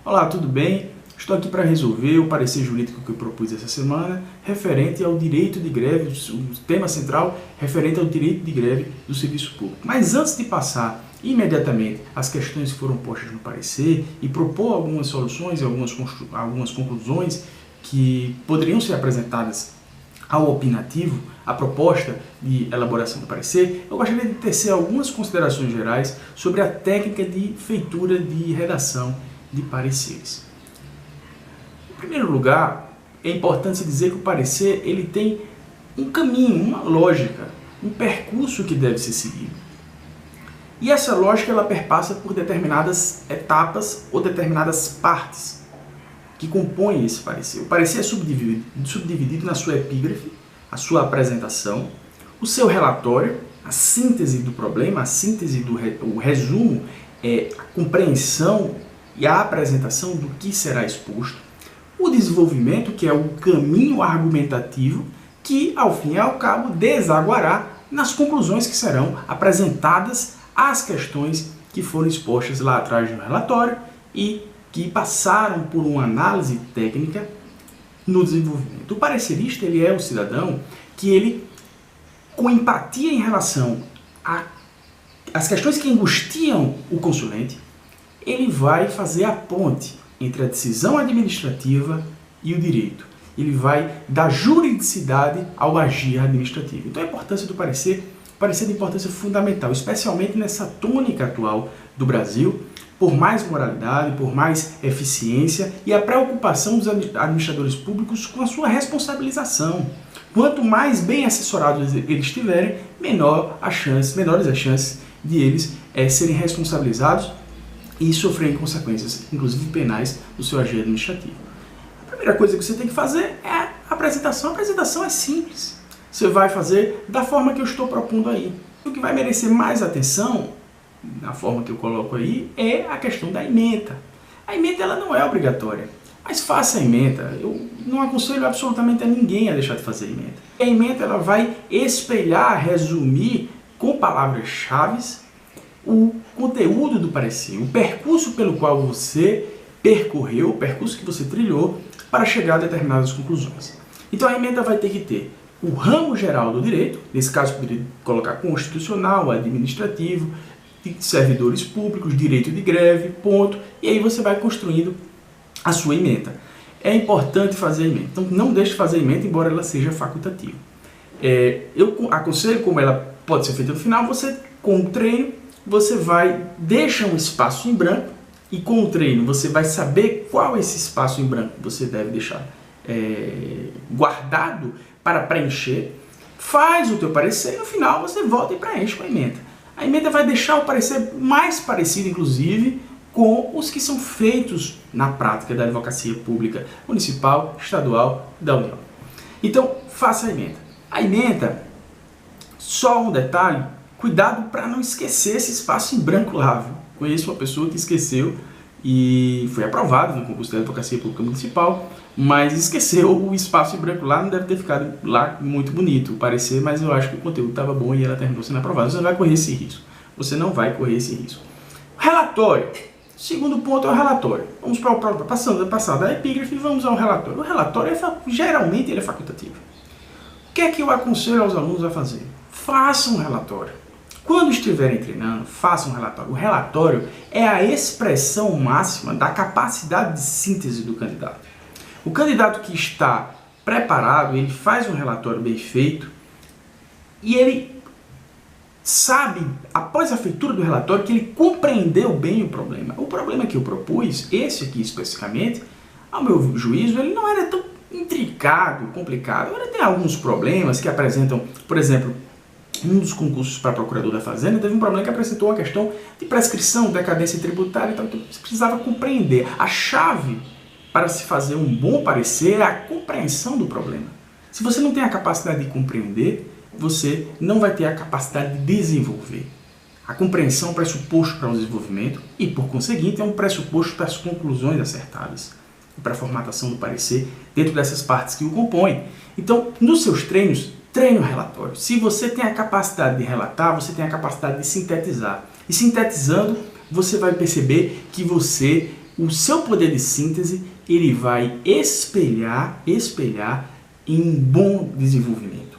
Olá, tudo bem? Estou aqui para resolver o parecer jurídico que eu propus essa semana referente ao direito de greve, o tema central referente ao direito de greve do serviço público. Mas antes de passar imediatamente as questões que foram postas no parecer e propor algumas soluções e algumas conclusões que poderiam ser apresentadas ao opinativo, a proposta de elaboração do parecer, eu gostaria de tecer algumas considerações gerais sobre a técnica de feitura de redação de pareceres. Em primeiro lugar, é importante dizer que o parecer ele tem um caminho, uma lógica, um percurso que deve ser seguido. E essa lógica ela perpassa por determinadas etapas ou determinadas partes que compõem esse parecer. O parecer é subdividido na sua epígrafe, a sua apresentação, o seu relatório, a síntese do problema, a síntese o resumo, a compreensão e a apresentação do que será exposto, o desenvolvimento, que é o caminho argumentativo, que ao fim e ao cabo desaguará nas conclusões que serão apresentadas às questões que foram expostas lá atrás no relatório e que passaram por uma análise técnica no desenvolvimento. O parecerista ele é o cidadão que ele, com empatia em relação às questões que angustiam o consulente, ele vai fazer a ponte entre a decisão administrativa e o direito. Ele vai dar juridicidade ao agir administrativo. Então a importância do parecer de importância fundamental, especialmente nessa tônica atual do Brasil, por mais moralidade, por mais eficiência e a preocupação dos administradores públicos com a sua responsabilização. Quanto mais bem assessorados eles estiverem, menores as chances de eles serem responsabilizados e sofrerem consequências, inclusive penais, do seu agir administrativo. A primeira coisa que você tem que fazer é a apresentação. A apresentação é simples. Você vai fazer da forma que eu estou propondo aí. O que vai merecer mais atenção, na forma que eu coloco aí, é a questão da ementa. A ementa ela não é obrigatória, mas faça a ementa. Eu não aconselho absolutamente a ninguém a deixar de fazer a ementa. A ementa ela vai espelhar, resumir com palavras-chave o conteúdo do parecer, o percurso pelo qual você percorreu, o percurso que você trilhou para chegar a determinadas conclusões. Então a ementa vai ter que ter o ramo geral do direito, nesse caso eu poderia colocar constitucional, administrativo, de servidores públicos, direito de greve, ponto, e aí você vai construindo a sua ementa. É importante fazer a ementa, então não deixe de fazer a ementa, embora ela seja facultativa. Eu aconselho, como ela pode ser feita no final, você com o treino, você deixa um espaço em branco e com o treino você vai saber qual esse espaço em branco você deve deixar guardado para preencher, faz o teu parecer e no final você volta e preenche com a ementa. A ementa vai deixar o parecer mais parecido, inclusive, com os que são feitos na prática da advocacia pública municipal, estadual e da União. Então, faça a ementa. A ementa, só um detalhe, cuidado para não esquecer esse espaço em branco lá. Viu? Conheço uma pessoa que esqueceu e foi aprovado no concurso da advocacia pública municipal, mas esqueceu o espaço em branco lá, não deve ter ficado lá muito bonito o parecer, mas eu acho que o conteúdo estava bom e ela terminou sendo aprovada. Você não vai correr esse risco. Você não vai correr esse risco. Relatório. Segundo ponto é o relatório. Vamos para o passar da epígrafe e vamos ao relatório. O relatório, geralmente, ele é facultativo. O que é que eu aconselho aos alunos a fazer? Façam um relatório. Quando estiverem treinando, façam um relatório. O relatório é a expressão máxima da capacidade de síntese do candidato. O candidato que está preparado, ele faz um relatório bem feito e ele sabe, após a feitura do relatório, que ele compreendeu bem o problema. O problema que eu propus, esse aqui especificamente, ao meu juízo, ele não era tão intricado, complicado. Ele tem alguns problemas que apresentam, por exemplo, um dos concursos para procurador da Fazenda teve um problema que apresentou uma questão de prescrição, decadência tributária, então você precisava compreender. A chave para se fazer um bom parecer é a compreensão do problema. Se você não tem a capacidade de compreender, você não vai ter a capacidade de desenvolver. A compreensão é um pressuposto para o desenvolvimento e, por conseguinte, é um pressuposto para as conclusões acertadas e para a formatação do parecer dentro dessas partes que o compõem. Então, nos seus treinos, treine o relatório. Se você tem a capacidade de relatar, você tem a capacidade de sintetizar. E sintetizando, você vai perceber que você o seu poder de síntese ele vai espelhar em um bom desenvolvimento.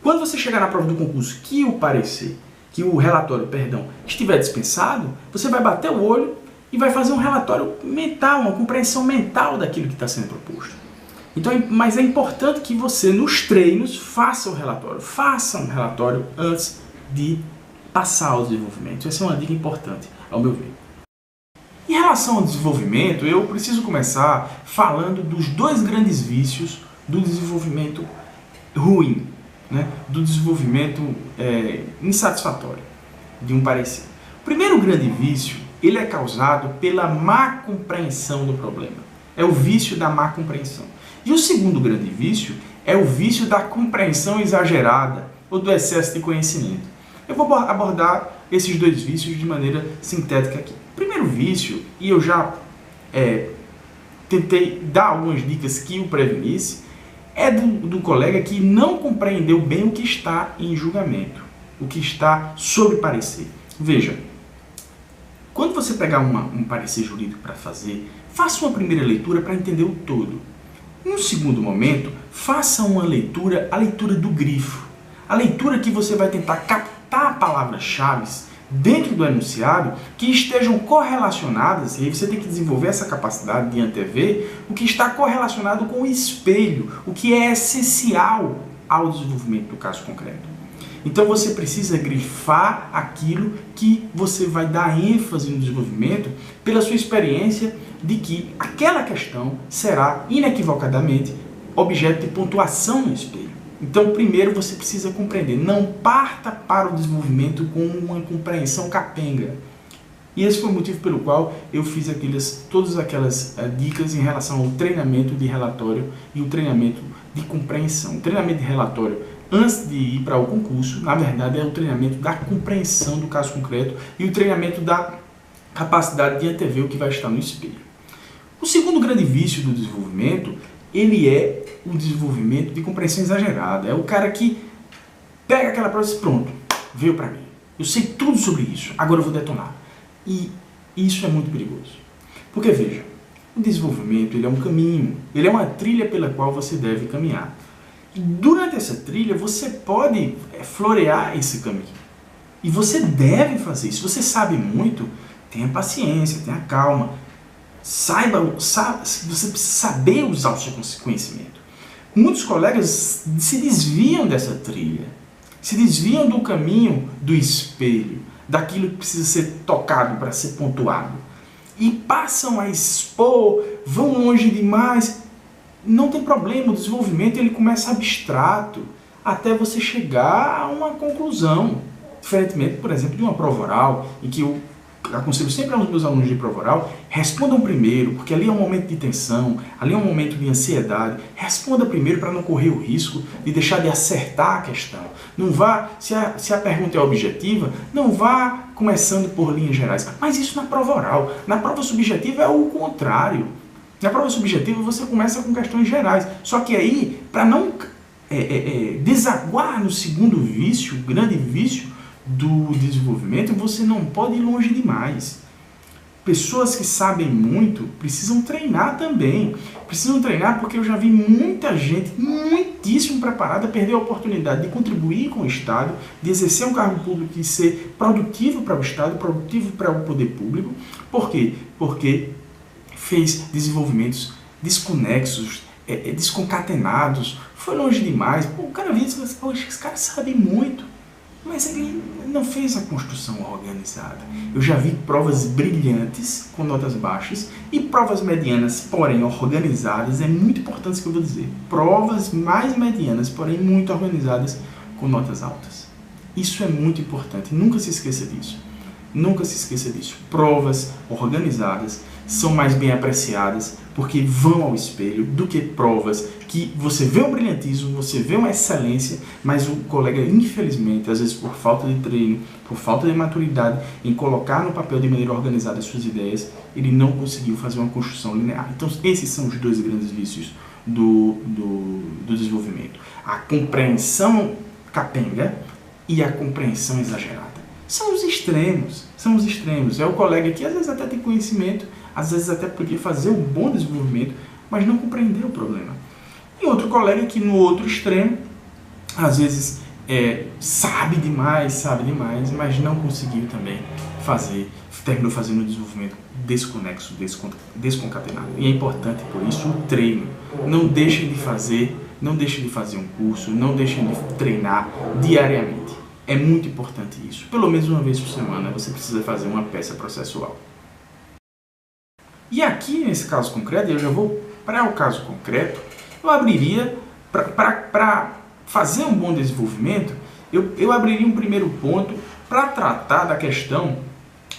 Quando você chegar na prova do concurso que o relatório, estiver dispensado, você vai bater o olho e vai fazer um relatório mental, uma compreensão mental daquilo que está sendo proposto. Então, mas é importante que você, nos treinos, faça um relatório antes de passar ao desenvolvimento. Essa é uma dica importante, ao meu ver. Em relação ao desenvolvimento, eu preciso começar falando dos dois grandes vícios do desenvolvimento ruim, né? Do desenvolvimento insatisfatório de um parecer. O primeiro grande vício, ele é causado pela má compreensão do problema. É o vício da má compreensão. E o segundo grande vício é o vício da compreensão exagerada ou do excesso de conhecimento. Eu vou abordar esses dois vícios de maneira sintética aqui. O primeiro vício, e eu já tentei dar algumas dicas que o prevenisse, é do colega que não compreendeu bem o que está em julgamento, o que está sob parecer. Veja, quando você pegar um parecer jurídico para fazer, faça uma primeira leitura para entender o todo. Em um segundo momento, faça uma leitura, a leitura do grifo. A leitura que você vai tentar captar palavras-chave dentro do enunciado que estejam correlacionadas, e aí você tem que desenvolver essa capacidade de antever o que está correlacionado com o espelho, o que é essencial ao desenvolvimento do caso concreto. Então você precisa grifar aquilo que você vai dar ênfase no desenvolvimento pela sua experiência de que aquela questão será inequivocadamente objeto de pontuação no espelho. Então, primeiro você precisa compreender, não parta para o desenvolvimento com uma compreensão capenga. E esse foi o motivo pelo qual eu fiz todas aquelas dicas em relação ao treinamento de relatório e o treinamento de compreensão. O treinamento de relatório, antes de ir para o concurso, na verdade é o treinamento da compreensão do caso concreto e o treinamento da capacidade de antever o que vai estar no espelho. O segundo grande vício do desenvolvimento, ele é o desenvolvimento de compreensão exagerada. É o cara que pega aquela prova e diz, pronto, veio para mim. Eu sei tudo sobre isso, agora eu vou detonar. E isso é muito perigoso. Porque, veja, o desenvolvimento ele é um caminho, ele é uma trilha pela qual você deve caminhar. E durante essa trilha, você pode florear esse caminho. E você deve fazer isso. Se você sabe muito, tenha paciência, tenha calma. Você precisa saber usar o seu conhecimento. Muitos colegas se desviam dessa trilha, se desviam do caminho do espelho, daquilo que precisa ser tocado para ser pontuado, e passam a expor, vão longe demais. Não tem problema, o desenvolvimento ele começa abstrato, até você chegar a uma conclusão. Diferentemente, por exemplo, de uma prova oral, em que eu aconselho sempre aos meus alunos de prova oral, respondam primeiro, porque ali é um momento de tensão, ali é um momento de ansiedade. Responda primeiro para não correr o risco de deixar de acertar a questão. Não vá, se a pergunta é objetiva, não vá começando por linhas gerais. Mas isso na prova oral. Na prova subjetiva é o contrário. Na prova subjetiva você começa com questões gerais. Só que aí, para não desaguar no segundo vício, o grande vício do desenvolvimento, você não pode ir longe demais. Pessoas que sabem muito precisam treinar também. Precisam treinar porque eu já vi muita gente muitíssimo preparada perder a oportunidade de contribuir com o Estado, de exercer um cargo público e ser produtivo para o Estado, produtivo para o poder público. Por quê? Porque fez desenvolvimentos desconexos, desconcatenados, foi longe demais. Pô, o cara viu e disse, poxa, esse cara sabe muito. Mas ele não fez a construção organizada. Eu já vi provas brilhantes com notas baixas e provas medianas, porém organizadas. É muito importante isso que eu vou dizer. Provas mais medianas, porém muito organizadas com notas altas. Isso é muito importante. Nunca se esqueça disso. Nunca se esqueça disso. Provas organizadas são mais bem apreciadas porque vão ao espelho do que provas que você vê um brilhantismo, você vê uma excelência, mas o colega, infelizmente, às vezes por falta de treino, por falta de maturidade em colocar no papel de maneira organizada as suas ideias, ele não conseguiu fazer uma construção linear. Então, esses são os dois grandes vícios do desenvolvimento. A compreensão capenga e a compreensão exagerada. São os extremos, são os extremos. É o colega que às vezes até tem conhecimento, às vezes até podia fazer um bom desenvolvimento, mas não compreendeu o problema. E outro colega que no outro extremo, às vezes sabe demais, mas não conseguiu também terminou fazendo um desenvolvimento desconexo, desconcatenado. E é importante, por isso, o treino. Não deixem de fazer um curso, não deixem de treinar diariamente. É muito importante isso. Pelo menos uma vez por semana você precisa fazer uma peça processual. E aqui, nesse caso concreto, eu já vou para o caso concreto, eu abriria, para fazer um bom desenvolvimento, eu abriria um primeiro ponto para tratar da questão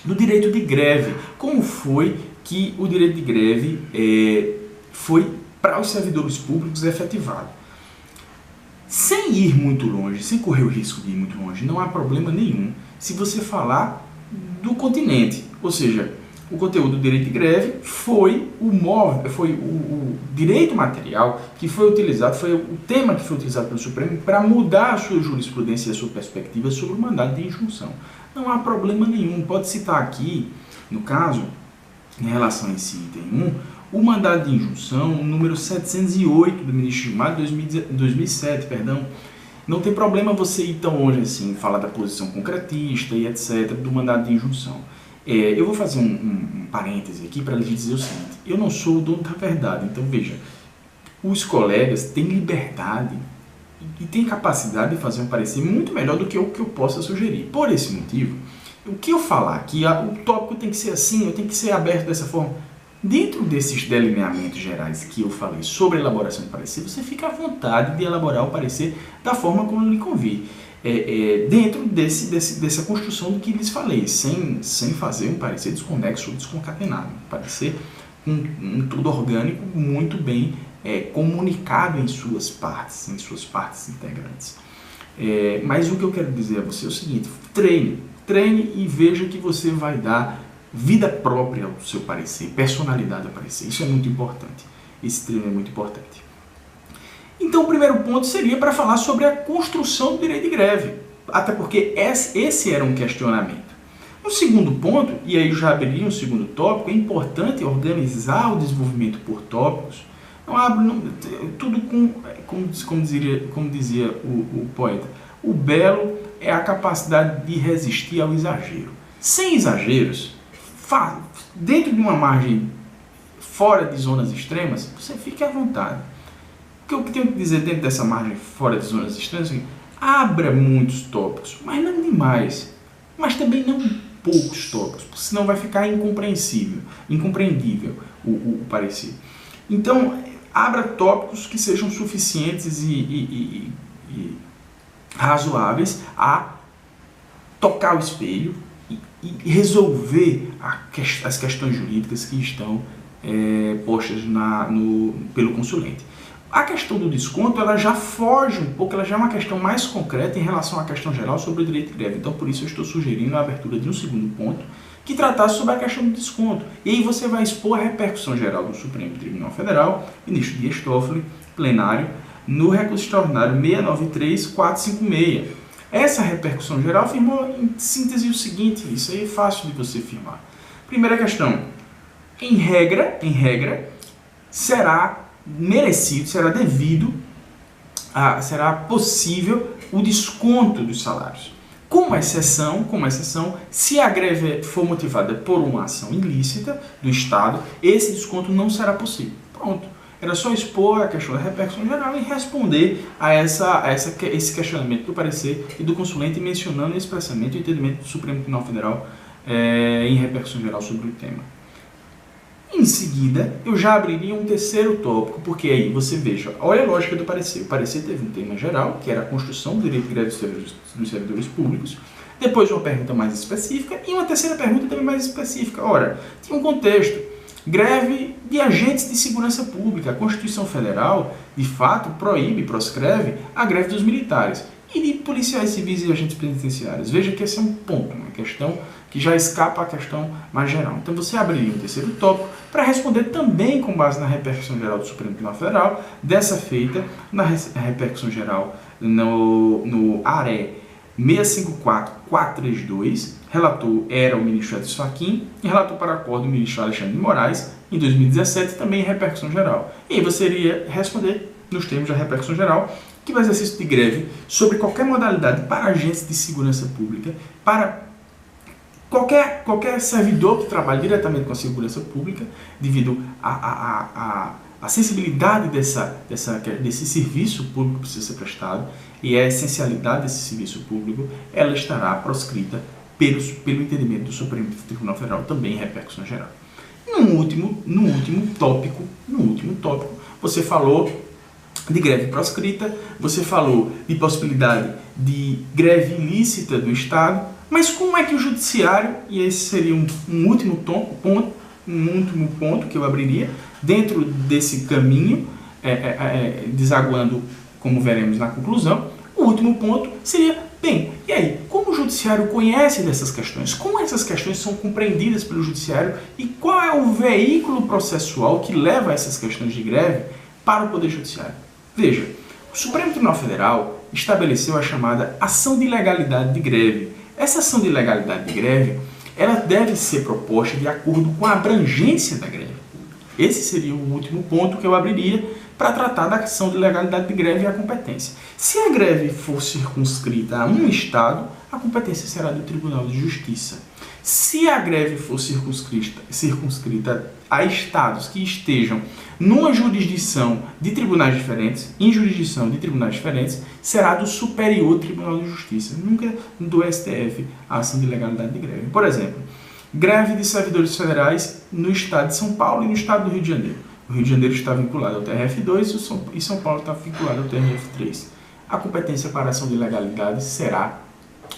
do direito de greve. Como foi que o direito de greve foi para os servidores públicos efetivado? Sem ir muito longe, sem correr o risco de ir muito longe, não há problema nenhum se você falar do continente. Ou seja, o conteúdo do direito de greve foi o direito material que foi utilizado, foi o tema que foi utilizado pelo Supremo para mudar a sua jurisprudência e a sua perspectiva sobre o mandado de injunção. Não há problema nenhum. Pode citar aqui, no caso, em relação a esse item 1, o mandado de injunção número 708 do ministro Gilmar de 2007, perdão. Não tem problema você ir tão longe assim, falar da posição concretista e etc. do mandado de injunção. Eu vou fazer um parêntese aqui para lhe dizer o seguinte: eu não sou o dono da verdade, então veja, os colegas têm liberdade e têm capacidade de fazer um parecer muito melhor do que o que eu possa sugerir. Por esse motivo, o que eu falar aqui, o tópico tem que ser assim, eu tenho que ser aberto dessa forma. Dentro desses delineamentos gerais que eu falei sobre a elaboração de parecer, você fica à vontade de elaborar o parecer da forma como lhe convir. Dentro dessa construção do que lhes falei, sem fazer um parecer desconexo ou desconcatenado. Um parecer um tudo orgânico, muito bem comunicado em suas partes integrantes. Mas o que eu quero dizer a você é o seguinte: treine e veja que você vai dar vida própria ao seu parecer, personalidade ao parecer. Isso é muito importante. Esse treino é muito importante. Então, o primeiro ponto seria para falar sobre a construção do direito de greve, até porque esse era um questionamento. O segundo ponto, e aí eu já abriria um segundo tópico, é importante organizar o desenvolvimento por tópicos. Tudo como dizia o poeta, o belo é a capacidade de resistir ao exagero. Sem exageros, dentro de uma margem fora de zonas extremas, você fique à vontade. O que eu tenho que dizer dentro dessa margem fora de zonas extremas é que abra muitos tópicos, mas não demais, mas também não poucos tópicos, porque senão vai ficar incompreendível o parecer. Então, abra tópicos que sejam suficientes e razoáveis a tocar o espelho e resolver as questões jurídicas que estão postas pelo consulente. A questão do desconto, ela já foge um pouco, ela já é uma questão mais concreta em relação à questão geral sobre o direito de greve. Então, por isso eu estou sugerindo a abertura de um segundo ponto que tratasse sobre a questão do desconto. E aí você vai expor a repercussão geral do Supremo Tribunal Federal, ministro Dias Toffoli, plenário, no recurso extraordinário 693.456. Essa repercussão geral afirmou em síntese o seguinte: isso aí é fácil de você afirmar. Primeira questão: em regra, será merecido, será devido, será possível o desconto dos salários. Com exceção, se a greve for motivada por uma ação ilícita do Estado, esse desconto não será possível. Pronto. Era só expor a questão da repercussão geral e responder a esse questionamento do parecer e do consulente, mencionando expressamente o entendimento do Supremo Tribunal Federal em repercussão geral sobre o tema. Em seguida, eu já abriria um terceiro tópico, porque aí você veja, olha a lógica do parecer. O parecer teve um tema geral, que era a construção do direito de greve dos servidores públicos, depois uma pergunta mais específica e uma terceira pergunta também mais específica. Ora, tinha um contexto: greve de agentes de segurança pública. A Constituição Federal, de fato, proscreve a greve dos militares e de policiais civis e agentes penitenciários. Veja que esse é um ponto, uma questão que já escapa à questão mais geral. Então você abriria um terceiro tópico para responder também com base na repercussão geral do Supremo Tribunal Federal, dessa feita na repercussão geral no ARE 654432, relator era o ministro Edson Fachin e relator para acordo o ministro Alexandre de Moraes, em 2017, também em repercussão geral. E aí você iria responder nos termos da repercussão geral que o exercício de greve sobre qualquer modalidade para agentes de segurança pública, para qualquer servidor que trabalhe diretamente com a segurança pública, devido à sensibilidade desse serviço público que precisa ser prestado e a essencialidade desse serviço público, ela estará proscrita pelo entendimento do Supremo Tribunal Federal, também em repercussão geral. No último tópico, você falou de greve proscrita, você falou de possibilidade de greve ilícita do Estado, mas como é que o Judiciário, e esse seria um último ponto que eu abriria, dentro desse caminho, desaguando, como veremos na conclusão, o último ponto seria, bem, e aí, como o Judiciário conhece dessas questões? Como essas questões são compreendidas pelo Judiciário e qual é o veículo processual que leva essas questões de greve para o Poder Judiciário? Veja, o Supremo Tribunal Federal estabeleceu a chamada ação de ilegalidade de greve. Essa ação de ilegalidade de greve, ela deve ser proposta de acordo com a abrangência da greve. Esse seria o último ponto que eu abriria para tratar da ação de ilegalidade de greve e a competência. Se a greve for circunscrita a um Estado, a competência será do Tribunal de Justiça. Se a greve for circunscrita a Estados que estejam numa jurisdição de tribunais diferentes, será do Superior Tribunal de Justiça, nunca do STF, a ação de ilegalidade de greve. Por exemplo, greve de servidores federais no Estado de São Paulo e no Estado do Rio de Janeiro. O Rio de Janeiro está vinculado ao TRF2 e São Paulo está vinculado ao TRF3. A competência para a ação de ilegalidade será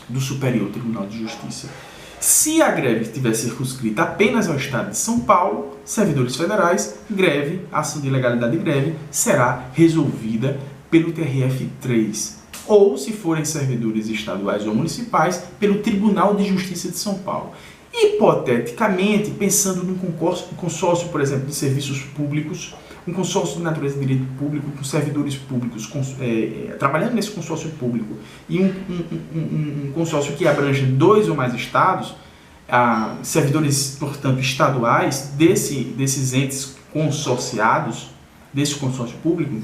do Superior Tribunal de Justiça. Se a greve estiver circunscrita apenas ao Estado de São Paulo, servidores federais, a ação de ilegalidade de greve será resolvida pelo TRF3. Ou, se forem servidores estaduais ou municipais, pelo Tribunal de Justiça de São Paulo. Hipoteticamente, pensando num consórcio, por exemplo, de serviços públicos, um consórcio de natureza de direito público, com servidores públicos trabalhando nesse consórcio público, e um consórcio que abrange 2 ou mais estados, servidores, portanto, estaduais, desses entes consorciados, desse consórcio público,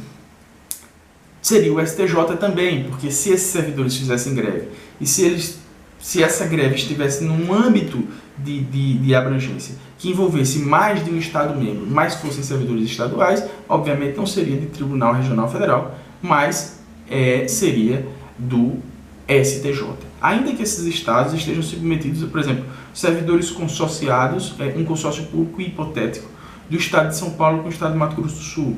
seria o STJ também, porque se esses servidores fizessem greve, e se essa greve estivesse num âmbito de abrangência que envolvesse mais de um Estado-membro, mas fossem servidores estaduais, obviamente não seria de Tribunal Regional Federal, mas seria do STJ. Ainda que esses estados estejam submetidos, por exemplo, servidores consorciados, um consórcio público hipotético, do Estado de São Paulo com o Estado de Mato Grosso do Sul.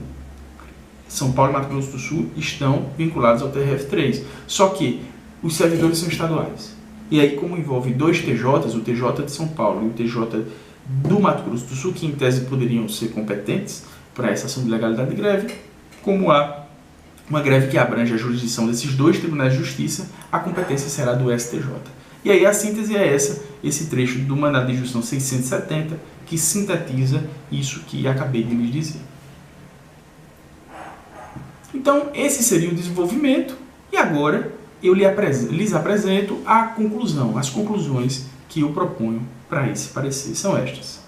São Paulo e Mato Grosso do Sul estão vinculados ao TRF3, só que os servidores são estaduais. E aí, como envolve 2 TJs, o TJ de São Paulo e o TJ do Mato Grosso do Sul, que em tese poderiam ser competentes para essa ação de legalidade de greve, como há uma greve que abrange a jurisdição desses 2 tribunais de justiça, a competência será do STJ. E aí a síntese é esse trecho do mandado de injunção 670, que sintetiza isso que acabei de lhes dizer. Então, esse seria o desenvolvimento, e agora eu lhes apresento a conclusão, as conclusões que eu proponho para esse parecer são estas.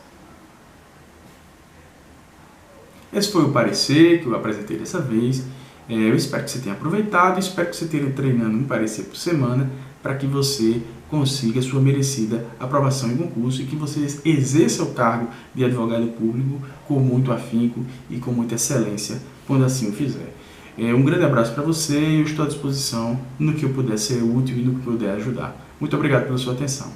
Esse foi o parecer que eu apresentei dessa vez. Eu espero que você tenha aproveitado, espero que você esteja treinando um parecer por semana para que você consiga a sua merecida aprovação em concurso e que você exerça o cargo de advogado público com muito afinco e com muita excelência, quando assim o fizer. Um grande abraço para você e eu estou à disposição no que eu puder ser útil e no que puder ajudar. Muito obrigado pela sua atenção.